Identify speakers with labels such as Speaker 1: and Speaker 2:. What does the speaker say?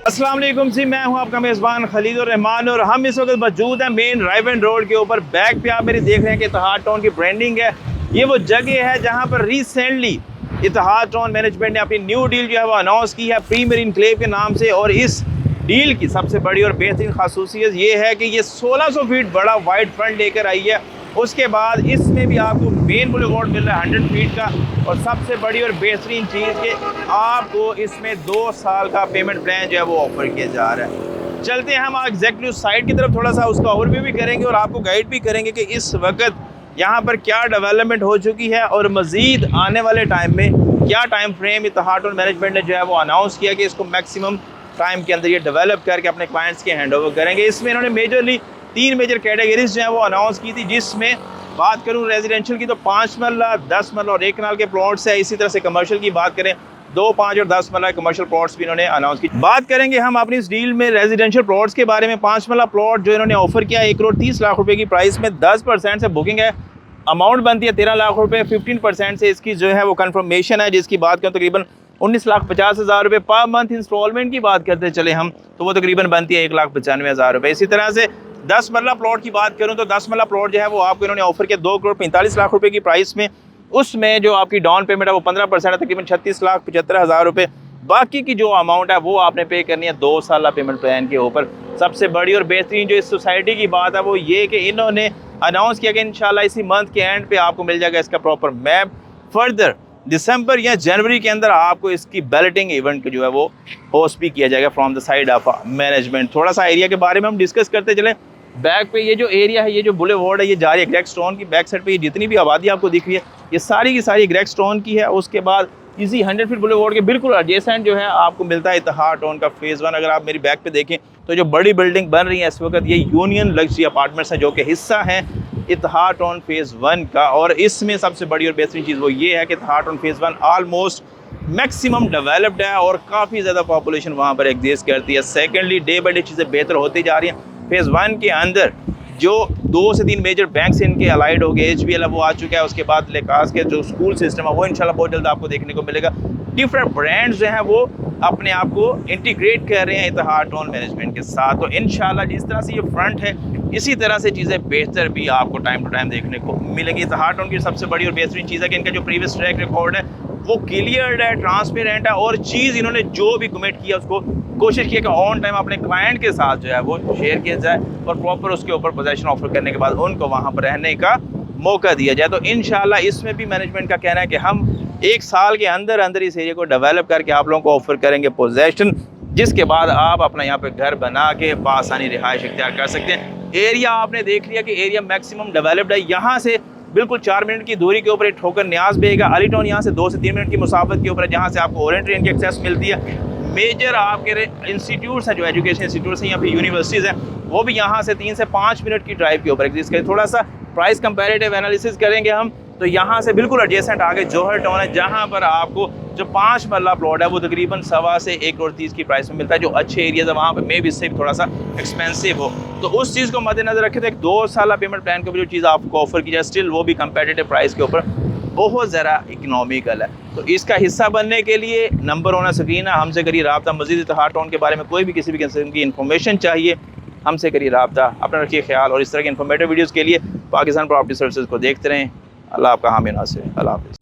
Speaker 1: अस्सलाम वालेकुम जी, मैं हूं आपका मेज़बान खलील रहमान और हम इस वक्त मौजूद हैं मेन रायवन रोड के ऊपर। बैक पे आप मेरी देख रहे हैं कि इत्तेहाद टाउन की ब्रांडिंग है। ये वो जगह है जहां पर रिसेंटली इत्तेहाद टाउन मैनेजमेंट ने अपनी न्यू डील जो है वो अनाउंस की है प्रीमियर इनक्लेव के नाम से। और इस डील की सबसे बड़ी और बेहतरीन खासूसियत ये है कि ये 1600 फीट बड़ा वाइड फ्रंट लेकर आई है। उसके बाद इसमें भी आपको मेन बुलेवार्ड मिल रहा है 100 फीट का। और सबसे बड़ी और बेहतरीन चीज़ कि आपको इसमें 2 साल का पेमेंट प्लान जो है वो ऑफर किया जा रहा है। चलते हैं हम एग्जैक्टली उस साइड की तरफ, थोड़ा सा उसका ओवरव्यू भी करेंगे और आपको गाइड भी करेंगे कि इस वक्त यहाँ पर क्या डेवलपमेंट हो चुकी है और मज़ीद आने वाले टाइम में क्या टाइम फ्रेम इत्तेहाद टाउन मैनेजमेंट ने जो है वो अनाउंस किया कि इसको मैक्सिमम टाइम के अंदर ये डेवलप करके अपने क्लाइंट्स के हैंड ओवर करेंगे। इसमें इन्होंने मेजरली 3 मेजर कैटेगरीज जो है वो अनाउंस की थी, जिसमें बात करूं रेजिडेंशियल की तो 5 मरला, 10 मरला और 1 कनाल के प्लॉट्स है। इसी तरह से कमर्शियल की बात करें 2, 5 और 10 मरला कमर्शियल प्लॉट्स भी इन्होंने अनाउंस की। बात करेंगे हम अपनी इस डील में रेजिडेंशियल प्लॉट्स के बारे में। 5 मरला प्लॉट जो इन्होंने ऑफर किया 1,30,00,000 रुपए की प्राइस में 10% से बुकिंग है। अमाउंट बनती है 13 लाख रुपए। 15% से इसकी जो है वो कंफर्मेशन है, जिसकी बात करें तकरीबन 19,50,000 रुपये पर मंथ। इंस्टॉलमेंट की बात करते चले हम तो वो तकरीबन बनती है 1,95,000 रुपये। इसी तरह से 10 मरला प्लॉट की बात करूं तो 10 मरला प्लॉट जो है वो आपको इन्होंने ऑफर किया 2,45,00,000 रुपये की प्राइस में। उसमें जो आपकी डाउन पेमेंट है वो 15% है, तकरीबन 36,75,000 रुपये। बाकी की जो अमाउंट है वो आपने पे करनी है 2 साल पेमेंट प्लान के ऊपर। सबसे बड़ी और बेहतरीन जो इस सोसाइटी की बात है वो ये कि इन्होंने अनाउंस किया कि इंशाल्लाह इसी मंथ के एंड पे आपको मिल जाएगा इसका प्रॉपर मैप। फर्दर दिसंबर या जनवरी के अंदर आपको इसकी बैलेटिंग इवेंट जो है वो होस्ट भी किया जाएगा from the side of management. थोड़ा सा एरिया के बारे में हम डिस्कस करते चलें। बैक पे ये जो एरिया है, ये जो बुलेवार्ड है, ये जा रही है ग्रेग स्टोन की। बैक साइड पे ये जितनी भी आबादी आपको दिख रही है ये सारी की सारी ग्रेग स्टोन की है। उसके बाद इसी 100 फीट बुलेवार्ड के बिल्कुल एडजेसेंट जो है आपको मिलता है इत्तेहाद टाउन का फेज़ 1। अगर आप मेरी बैक पे देखें तो जो बड़ी बिल्डिंग बन रही है इस वक्त ये यूनियन लग्जरी अपार्टमेंट्स हैं, जो कि हिस्सा है इत्तेहाद टाउन फेज़ 1 का। और इसमें सबसे बड़ी और बेहतरीन चीज़ वो ये है कि Ittehad town phase 1 almost maximum developed है और काफ़ी ज़्यादा पॉपुलेशन वहाँ पर एग्जिस्ट करती है। सेकेंडली डे बाई डे चीज़ें बेहतर होती जा रही हैं। फेज़ 1 के अंदर जो 2 से 3 मेजर बैंक्स इनके अलाइड हो गए, HBL वो आ चुका है। उसके बाद लेकास के जो स्कूल सिस्टम है वो इंशाल्लाह बहुत जल्द आपको देखने को मिलेगा। डिफरेंट ब्रांड्स जो हैं वो अपने आप को इंटीग्रेट कर रहे हैं इत्तेहाद टाउन मैनेजमेंट के साथ। तो इंशाल्लाह जिस तरह से ये फ्रंट है इसी तरह से चीज़ें बेहतर भी आपको टाइम टू टाइम देखने को मिलेंगी। इत्तेहाद टाउन की सबसे बड़ी और बेहतरीन चीज़ है कि इनका जो प्रीवियस ट्रैक रिकॉर्ड है वो क्लियर है, ट्रांसपेरेंट है। और चीज़ इन्होंने जो भी कमिट किया उसको कोशिश किया कि ऑन टाइम अपने क्लाइंट के साथ जो है वो शेयर किया जाए और प्रॉपर उसके ऊपर पोजीशन ऑफर करने के बाद उनको वहाँ पर रहने का मौका दिया जाए। तो इंशाल्लाह इसमें भी मैनेजमेंट का कहना है कि हम 1 साल के अंदर अंदर इस एरिया को डेवलप करके आप लोगों को ऑफर करेंगे पोजीशन, जिसके बाद आप अपना यहाँ पे घर बना के बआसानी रिहाइश इख्तियार कर सकते हैं। एरिया आपने देख लिया कि एरिया मैक्सिमम डेवलप्ड है। यहाँ से बिल्कुल 4 मिनट की दूरी के ऊपर एक ठोकर न्याज बेगा। अली टाउन यहाँ से 2 से 3 मिनट की मुसाफत के ऊपर है, जहाँ से आपको ओरिएंट ट्रेन की एक्सेस मिलती है। मेजर आपके इंस्टीट्यूट्स हैं, जो एजुकेशन इंस्टीट्यूट्स हैं या फिर यूनिवर्सिटीज़ हैं, वो भी यहाँ से 3 से 5 मिनट की ड्राइव के ऊपर एग्जिस्ट करें। थोड़ा सा प्राइस कंपैरेटिव एनालिसिस करेंगे हम तो यहाँ से बिल्कुल एडजेसेंट आगे जौहर टाउन है, जहाँ पर आपको जो 5 मरला प्लॉट है वो तकरीबन 1.25 से 1,30,00,000 की प्राइस में मिलता है। जो अच्छे एरियाज है वहाँ पर मे भी इससे भी थोड़ा सा एक्सपेंसिव हो, तो उस चीज़ को मद्देनजर रखें तो एक 2 साल पेमेंट प्लान के ऊपर जो चीज़ आपको ऑफर की जाए स्टिल वो भी कंपेटिटिव प्राइस के ऊपर बहुत ज़रा इकनॉमिकल है। तो इसका हिस्सा बनने के लिए नंबर होना स्क्रीन है, हमसे करिए रब्ता। मज़ीद इत्तेहाद टाउन के बारे में कोई भी किसी भी किस्म की इन्फॉर्मेशन चाहिए हमसे करिए रब्ता। अपना रखिए ख्याल और इस तरह के इन्फॉर्मेटिव वीडियोज़ के लिए पाकिस्तान प्रॉपर्टी सर्विसेज को देखते रहें। अल्लाह आपका हामी नासिर। अल्लाह हाफ़िज़।